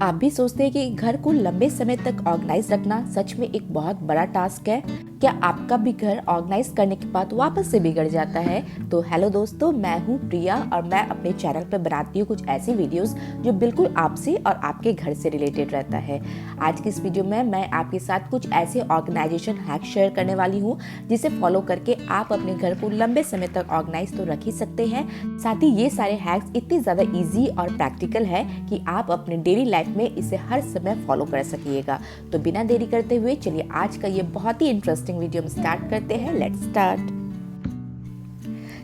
आप भी सोचते हैं कि घर को लंबे समय तक ऑर्गेनाइज रखना सच में एक बहुत बड़ा टास्क है? क्या आपका भी घर ऑर्गेनाइज करने के बाद वापस से बिगड़ जाता है? तो हेलो दोस्तों, मैं हूँ प्रिया और मैं अपने चैनल पर बनाती हूँ कुछ ऐसी वीडियोस जो बिल्कुल आपसे और आपके घर से रिलेटेड रहता है। आज की इस वीडियो में मैं आपके साथ कुछ ऐसे ऑर्गेनाइजेशन हैक शेयर करने वाली हूँ जिसे फॉलो करके आप अपने घर को लंबे समय तक ऑर्गेनाइज तो रख ही सकते हैं। साथ ही ये सारे हैक्स इतने ज़्यादा ईजी और प्रैक्टिकल है कि आप अपने डेली लाइफ में इसे हर समय फॉलो कर सकिएगा। तो बिना देरी करते हुए चलिए आज का ये बहुत ही इंटरेस्टिंग वीडियो हम स्टार्ट करते हैं। Let's start.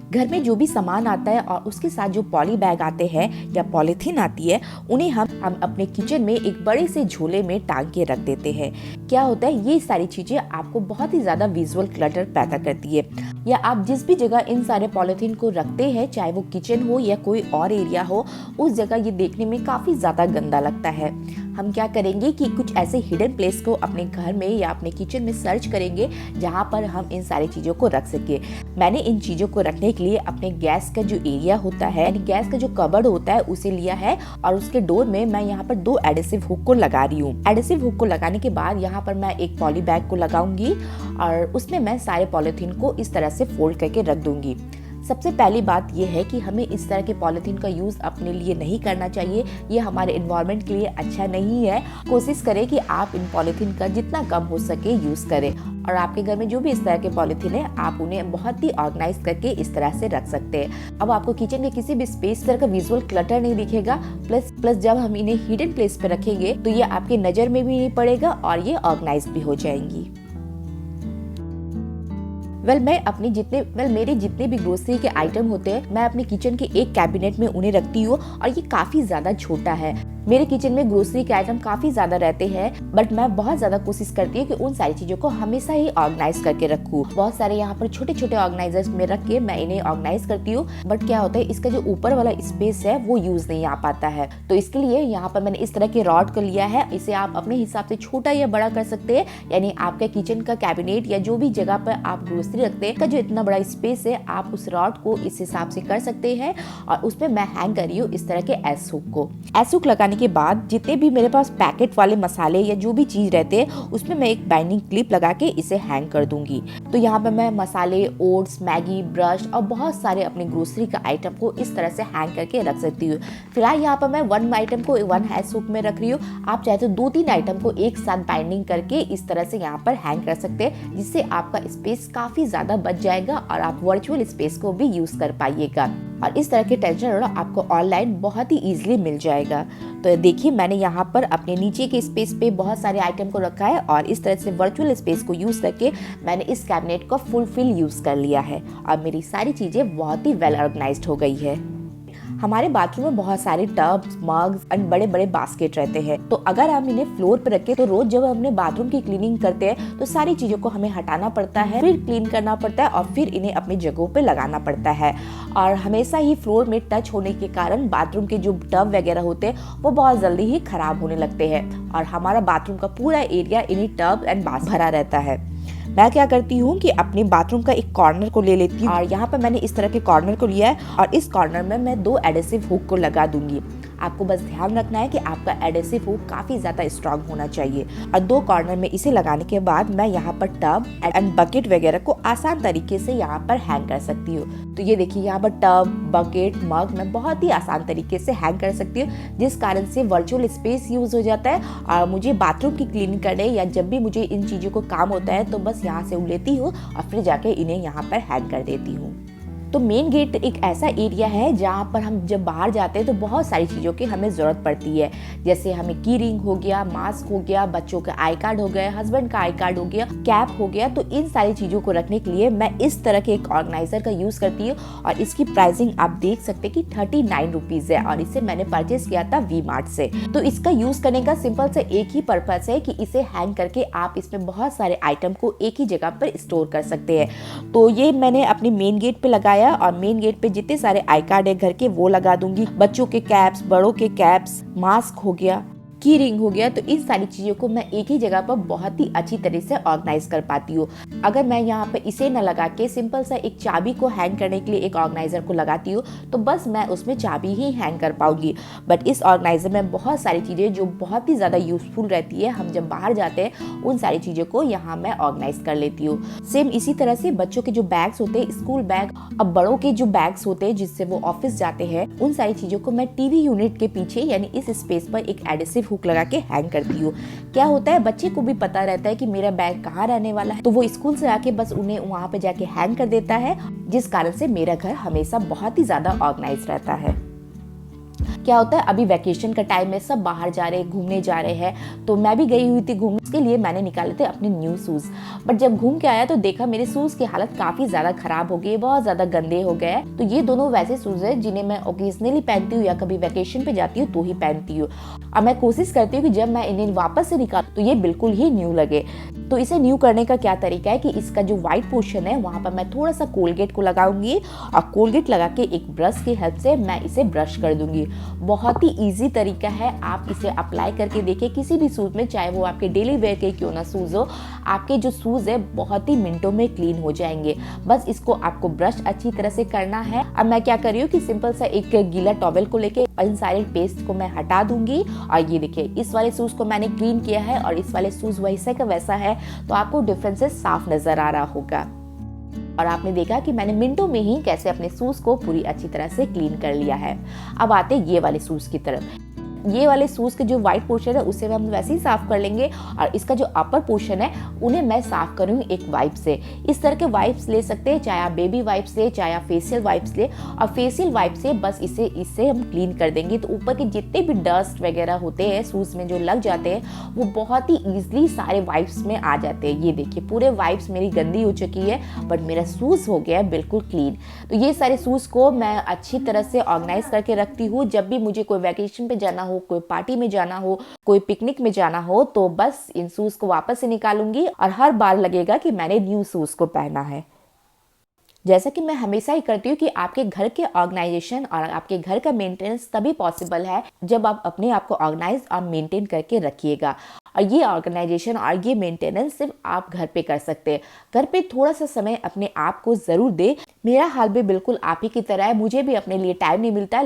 घर में जो भी सामान आता है और उसके साथ जो पॉली बैग आते हैं या पॉलीथीन आती है, उन्हें हम अपने किचन में एक बड़े से झोले में टांग के रख देते हैं। क्या होता है, ये सारी चीजें आपको बहुत ही ज्यादा विजुअल क्लटर पैदा करती है। या आप जिस भी जगह इन सारे पॉलीथीन को रखते हैं, चाहे वो किचन हो या कोई और एरिया हो, उस जगह ये देखने में काफी ज्यादा गंदा लगता है। हम क्या करेंगे कि कुछ ऐसे हिडन प्लेस को अपने घर में या अपने किचन में सर्च करेंगे जहाँ पर हम इन सारी चीज़ों को रख सके। मैंने इन चीज़ों को रखने के लिए अपने गैस का जो एरिया होता है, यानी गैस का जो कबर्ड होता है, उसे लिया है और उसके डोर में मैं यहाँ पर 2 एडेसिव हुक को लगा रही हूँ। एडेसिव हुक को लगाने के बाद यहाँ पर मैं एक पॉली बैग को लगाऊंगी और उसमें मैं सारे पॉलीथीन को इस तरह से फोल्ड करके रख दूंगी। सबसे पहली बात यह है कि हमें इस तरह के पॉलीथीन का यूज़ अपने लिए नहीं करना चाहिए। ये हमारे एनवायरनमेंट के लिए अच्छा नहीं है। कोशिश करें कि आप इन पॉलीथीन का जितना कम हो सके यूज़ करें। और आपके घर में जो भी इस तरह के पॉलीथीन है, आप उन्हें बहुत ही ऑर्गेनाइज करके इस तरह से रख सकते हैं। अब आपको किचन के किसी भी स्पेस तरह का विजुअल क्लटर नहीं दिखेगा। प्लस जब हम इन्हें हिडन प्लेस पे रखेंगे तो ये आपके नज़र में भी नहीं पड़ेगा और ये ऑर्गेनाइज भी हो जाएंगी। मेरे जितने भी ग्रोसरी के आइटम होते हैं, मैं अपने किचन के एक कैबिनेट में उन्हें रखती हूँ और ये काफी ज्यादा छोटा है। मेरे किचन में ग्रोसरी के आइटम काफी ज्यादा रहते हैं, बट मैं बहुत ज्यादा कोशिश करती हूँ कि उन सारी चीजों को हमेशा ही ऑर्गेनाइज करके रखूँ। बहुत सारे यहाँ पर छोटे छोटे ऑर्गेनाइजर्स में रख के मैं इन्हें ऑर्गेनाइज करती हूँ, बट क्या होता है, इसका जो ऊपर वाला स्पेस है वो यूज नहीं आ पाता है। तो इसके लिए यहाँ पर मैंने इस तरह के रॉड को लिया है। इसे आप अपने हिसाब से छोटा या बड़ा कर सकते हैं, यानी आपके किचन का कैबिनेट या जो भी जगह पर आप ग्रोसरी रखते हैं का जो इतना बड़ा स्पेस है, आप उस रॉड को इस हिसाब से कर सकते हैं। और उसमें मैं हैंग कर रही हूँ इस तरह के एस हुक को। एस हुक लगाने के बाद जितने भी मेरे पास पैकेट वाले मसाले या जो भी चीज रहते हैं, उसमें मैं एक बाइंडिंग क्लिप लगा के इसे हैंग कर दूंगी। तो यहाँ पे मैं मसाले, ओट्स, मैगी, ब्रश और बहुत सारे अपने ग्रोसरी का आइटम को इस तरह से हैंग करके रख सकती हूँ। फिलहाल यहाँ पर मैं 1 आइटम को 1 एस हुक में रख रही हूँ। आप चाहे तो 2-3 आइटम को एक साथ बाइंडिंग करके इस तरह से यहाँ पर हैंग कर सकते हैं, जिससे आपका स्पेस काफी ज्यादा बच जाएगा और आप वर्चुअल स्पेस को भी यूज कर पाइएगा। और इस तरह के टेंशन आपको ऑनलाइन बहुत ही इजीली मिल जाएगा। तो देखिए, मैंने यहाँ पर अपने नीचे के स्पेस पे बहुत सारे आइटम को रखा है और इस तरह से वर्चुअल स्पेस को यूज करके मैंने इस कैबिनेट को फुलफिल यूज कर लिया है और मेरी सारी चीजें बहुत ही वेल ऑर्गेनाइज्ड हो गई है। हमारे बाथरूम में बहुत सारे टब्स, मग्स एंड बड़े बड़े बास्केट रहते हैं। तो अगर हम इन्हें फ्लोर पर रखें तो रोज जब हम अपने बाथरूम की क्लीनिंग करते हैं तो सारी चीजों को हमें हटाना पड़ता है, फिर क्लीन करना पड़ता है और फिर इन्हें अपनी जगहों पे लगाना पड़ता है। और हमेशा ही फ्लोर में टच होने के कारण बाथरूम के जो टब वगैरह होते हैं वो बहुत जल्दी ही खराब होने लगते हैं और हमारा बाथरूम का पूरा एरिया इन्हीं टब एंड बास्केट भरा रहता है। मैं क्या करती हूँ कि अपने बाथरूम का एक कॉर्नर को ले लेती हूँ और यहाँ पर मैंने इस तरह के कॉर्नर को लिया है और इस कॉर्नर में मैं 2 एडेसिव हुक को लगा दूंगी। आपको बस ध्यान रखना है कि आपका एडेसिव हुक काफी ज्यादा स्ट्रांग होना चाहिए। और 2 कॉर्नर में इसे लगाने के बाद मैं यहाँ पर टब एंड बकेट वगैरह को आसान तरीके से यहाँ पर हैंग कर सकती हूँ। तो ये देखिए, यहाँ पर टब, बकेट, मग मैं बहुत ही आसान तरीके से हैंग कर सकती हूँ, जिस कारण से वर्चुअल स्पेस यूज हो जाता है और मुझे बाथरूम की क्लीनिंग करने या जब भी मुझे इन चीजों को काम होता है तो बस यहाँ से लेती हूँ और फिर जाके इन्हें यहाँ पर हैंग कर देती हूँ। तो मेन गेट एक ऐसा एरिया है जहाँ पर हम जब बाहर जाते हैं तो बहुत सारी चीज़ों की हमें ज़रूरत पड़ती है, जैसे हमें की रिंग हो गया, मास्क हो गया, बच्चों का आई कार्ड हो गया, हस्बैंड का आई कार्ड हो गया, कैप हो गया। तो इन सारी चीज़ों को रखने के लिए मैं इस तरह के एक ऑर्गेनाइजर का यूज़ करती हूँ और इसकी प्राइसिंग आप देख सकते हैं कि 39 रुपीज़ है और इसे मैंने परचेस किया था वी मार्ट से। तो इसका यूज़ करने का सिंपल से एक ही पर्पस है कि इसे हैंग करके आप इसमें बहुत सारे आइटम को एक ही जगह पर स्टोर कर सकते हैं। तो ये मैंने अपने मेन गेट पे लगाया और मेन गेट पे जितने सारे आई कार्ड है घर के वो लगा दूंगी। बच्चों के कैप्स, बड़ों के कैप्स, मास्क हो गया, की रिंग हो गया, तो इन सारी चीज़ों को मैं एक ही जगह पर बहुत ही अच्छी तरह से ऑर्गेनाइज कर पाती हूँ। अगर मैं यहाँ पे इसे न लगा के सिंपल सा एक चाबी को हैंग करने के लिए एक ऑर्गेनाइजर को लगाती हूँ, तो बस मैं उसमें चाबी ही हैंग कर पाऊंगी। बट इस ऑर्गेनाइजर में बहुत सारी चीज़ें जो बहुत ही ज़्यादा यूजफुल रहती है, हम जब बाहर जाते हैं उन सारी चीज़ों को यहाँ मैं ऑर्गेनाइज कर लेती हूँ। सेम इसी तरह से बच्चों के जो बैग्स होते हैं, स्कूल बैग, अब बड़ों के जो बैग्स होते हैं जिससे वो ऑफिस जाते हैं, उन सारी चीज़ों को मैं टीवी यूनिट के पीछे यानी इस स्पेस पर एक एडेसिव हुक लगा के हैंग करती हूँ। क्या होता है, बच्चे को भी पता रहता है कि मेरा बैग कहाँ रहने वाला है, तो वो स्कूल से आके बस उन्हें वहाँ पे जाके हैंग कर देता है, जिस कारण से मेरा घर हमेशा बहुत ही ज्यादा ऑर्गेनाइज रहता है। क्या होता है, अभी वैकेशन का टाइम है, सब बाहर जा रहे हैं, घूमने जा रहे हैं, तो मैं भी गई हुई थी घूमने। उसके लिए मैंने निकाले थे अपने न्यू शूज, बट जब घूम के आया तो देखा मेरे शूज की हालत काफी ज्यादा खराब हो गई, बहुत ज्यादा गंदे हो गए। तो ये दोनों वैसे शूज है जिन्हें मैं ओकेजनली पहनती हूँ या कभी वैकेशन पे जाती हूँ तो ही पहनती हूँ। अब मैं कोशिश करती हूँ कि जब मैं इन्हें वापस से निकाल तो ये बिल्कुल ही न्यू लगे। तो इसे न्यू करने का क्या तरीका है कि इसका जो व्हाइट पोर्शन है वहां पर मैं थोड़ा सा कोलगेट को लगाऊंगी और कोलगेट लगा के एक ब्रश की हेल्प से मैं इसे ब्रश कर दूंगी। बहुत ही इजी तरीका है, आप इसे अप्लाई करके देखिए किसी भी शूज में, चाहे वो आपके डेली वेयर के क्यों ना शूज हो, आपके जो शूज है बहुत ही मिनटों में क्लीन हो जाएंगे। बस इसको आपको ब्रश अच्छी तरह से करना है। अब मैं क्या कर रही हूँ कि सिंपल सा एक गीला टॉवेल को लेके इन सारे पेस्ट को मैं हटा दूंगी। और ये देखिए, इस वाले शूज को मैंने क्लीन किया है और इस वाले शूज वैसे का वैसा है, तो आपको डिफरेंसेस साफ नजर आ रहा होगा। और आपने देखा कि मैंने मिनटों में ही कैसे अपने शूज को पूरी अच्छी तरह से क्लीन कर लिया है। अब आते ये वाले शूज की तरफ। ये वाले शूज के जो व्हाइट पोर्शन है उसे हम वैसे ही साफ कर लेंगे, और इसका जो अपर पोर्शन है उन्हें मैं साफ करूंगी एक वाइप से। इस तरह के वाइप्स ले सकते हैं, चाहे आप बेबी वाइप्स ले, चाहे आप फेशियल वाइप्स ले, और फेशियल वाइप से बस इससे हम क्लीन कर देंगे। तो ऊपर के जितने भी डस्ट वगैरह होते हैं शूज में जो लग जाते हैं वो बहुत ही ईजिली सारे वाइप्स में आ जाते हैं। ये देखिए, पूरे वाइप्स मेरी गंदी हो चुकी है, बट मेरा शूज हो गया है बिल्कुल क्लीन। तो ये सारे शूज को मैं अच्छी तरह से ऑर्गेनाइज करके रखती हूँ। जब भी मुझे कोई वैकेशन पे जाना हो, कोई पार्टी में जाना हो, कोई पिकनिक में जाना हो, तो बस इन शूज को वापस से निकालूंगी और हर बार लगेगा कि मैंने न्यू शूज को पहना है। जैसा कि मैं हमेशा ही करती हूँ कि आपके घर के ऑर्गेनाइजेशन और आपके घर का मेंटेनेंस तभी पॉसिबल है जब आप अपने आप को ऑर्गेनाइज और मेंटेन करके रखिएगा। और ये ऑर्गेनाइजेशन और ये मेंटेनेंस सिर्फ आप घर पे कर सकते हैं। घर पे थोड़ा सा समय अपने आप को जरूर दे। मेरा हाल भी बिल्कुल आप ही की तरह है, मुझे भी अपने लिए टाइम नहीं मिलता,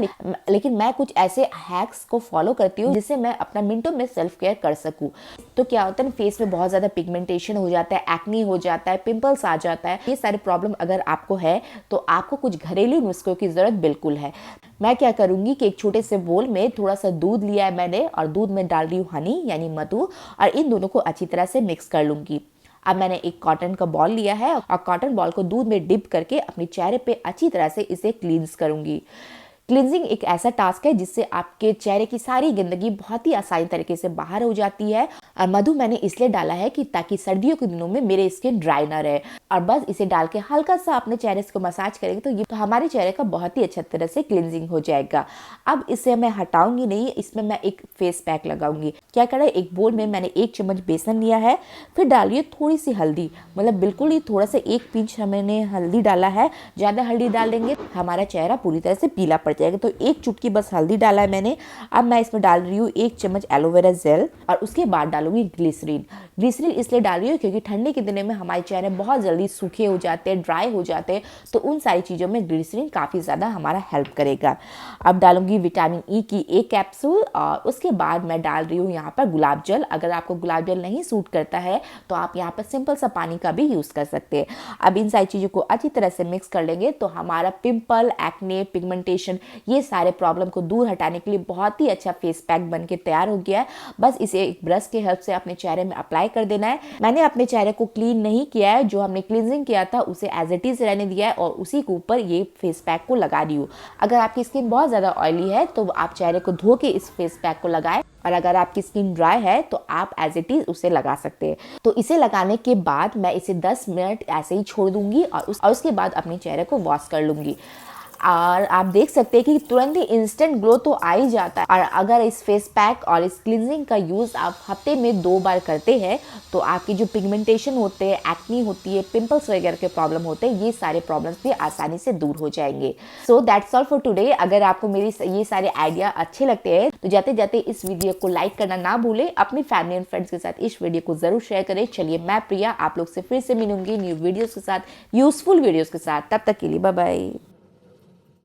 लेकिन मैं कुछ ऐसे हैक्स को फॉलो करती हूँ जिससे मैं अपना मिनटों में सेल्फ केयर कर सकूँ। तो क्या होता है, फेस में बहुत ज्यादा पिगमेंटेशन हो जाता है, एक्ने हो जाता है, पिंपल्स आ जाता है। ये सारे प्रॉब्लम अगर आपको है तो आपको कुछ घरेलू नुस्खों की जरूरत बिल्कुल है। मैं क्या करूंगी कि एक छोटे से बोल में थोड़ा सा दूध लिया है मैंने, और दूध में डाल रही हूँ हनी यानी मधु, और इन दोनों को अच्छी तरह से मिक्स कर लूंगी। अब मैंने एक कॉटन का बॉल लिया है और कॉटन बॉल को दूध में डिप करके अपने चेहरे पे अच्छी तरह से इसे क्लींस करूंगी। क्लींजिंग एक ऐसा टास्क है जिससे आपके चेहरे की सारी गंदगी बहुत ही आसानी तरीके से बाहर हो जाती है। और मधु मैंने इसलिए डाला है कि ताकि सर्दियों के दिनों में मेरे स्किन ड्राई ना रहे। और बस इसे डाल के हल्का सा अपने चेहरे को मसाज करेंगे तो ये हमारे चेहरे का बहुत ही अच्छा तरह से क्लींजिंग हो जाएगा। अब इसे मैं हटाऊंगी नहीं, इसमें मैं एक फेस पैक लगाऊंगी। क्या करा, एक बोल में मैंने 1 चम्मच बेसन लिया है, फिर डालिए थोड़ी सी हल्दी, मतलब बिल्कुल ही थोड़ा सा 1 पिंच मैंने हल्दी डाला है। ज्यादा हल्दी डाल देंगे हमारा चेहरा पूरी तरह से पीला पड़ जाएगा, तो 1 चुटकी बस हल्दी डाला है मैंने। अब मैं इसमें डाल रही हूँ 1 चम्मच एलोवेरा जेल, और उसके बाद डालूंगी ग्लिसरीन। ग्लिसरीन इसलिए डाल रही हूँ क्योंकि ठंडी के दिनों में हमारे चेहरे बहुत जल्दी सूखे हो जाते हैं, ड्राई हो जाते हैं, तो उन सारी चीज़ों में ग्लिसरीन काफ़ी ज़्यादा हमारा हेल्प करेगा। अब डालूंगी विटामिन ई की 1 कैप्सूल, और उसके बाद मैं डाल रही हूँ यहाँ पर गुलाब जल। अगर आपको गुलाब जल नहीं सूट करता है तो आप यहाँ पर सिंपल सा पानी का भी यूज़ कर सकते हैं। अब इन सारी चीज़ों को अच्छी तरह से मिक्स कर लेंगे तो हमारा पिंपल, एक्ने, पिगमेंटेशन, ये सारे प्रॉब्लम को दूर हटाने के लिए बहुत ही अच्छा फेस पैक बन के तैयार हो गया है। बस इसे एक ब्रश की हेल्प से अपने चेहरे में अप्लाई कर देना है। मैंने अपने चेहरे को क्लीन नहीं किया है, जो हमने क्लींजिंग किया था उसे एज इट इज रहने दिया है और उसी के ऊपर ये फेस पैक को लगा रही हूँ। अगर आपकी स्किन बहुत ज़्यादा ऑयली है तो आप चेहरे को धो के इस फेस पैक को लगाएं, और अगर आपकी स्किन ड्राई है तो आप एज इट इज उसे लगा सकते हैं। तो इसे लगाने के बाद मैं इसे 10 मिनट ऐसे ही छोड़ दूंगी और उसके बाद अपने चेहरे को वॉश कर लूंगी। और आप देख सकते हैं कि तुरंत ही इंस्टेंट ग्लो तो आ ही जाता है। और अगर इस फेस पैक और इस क्लींजिंग का यूज आप हफ्ते में 2 बार करते हैं तो आपकी जो पिगमेंटेशन होते हैं, एक्ने होती है, पिंपल्स वगैरह के प्रॉब्लम होते हैं, ये सारे प्रॉब्लम्स भी आसानी से दूर हो जाएंगे। So that's all for today. अगर आपको मेरी ये सारे आइडिया अच्छे लगते हैं तो जाते जाते इस वीडियो को लाइक करना ना भूलें, अपनी फैमिली एंड फ्रेंड्स के साथ इस वीडियो को जरूर शेयर करें। चलिए, मैं प्रिया आप लोग से फिर से मिलूंगी न्यू वीडियोस के साथ, यूजफुल वीडियोस के साथ। तब तक के लिए बाय बाय।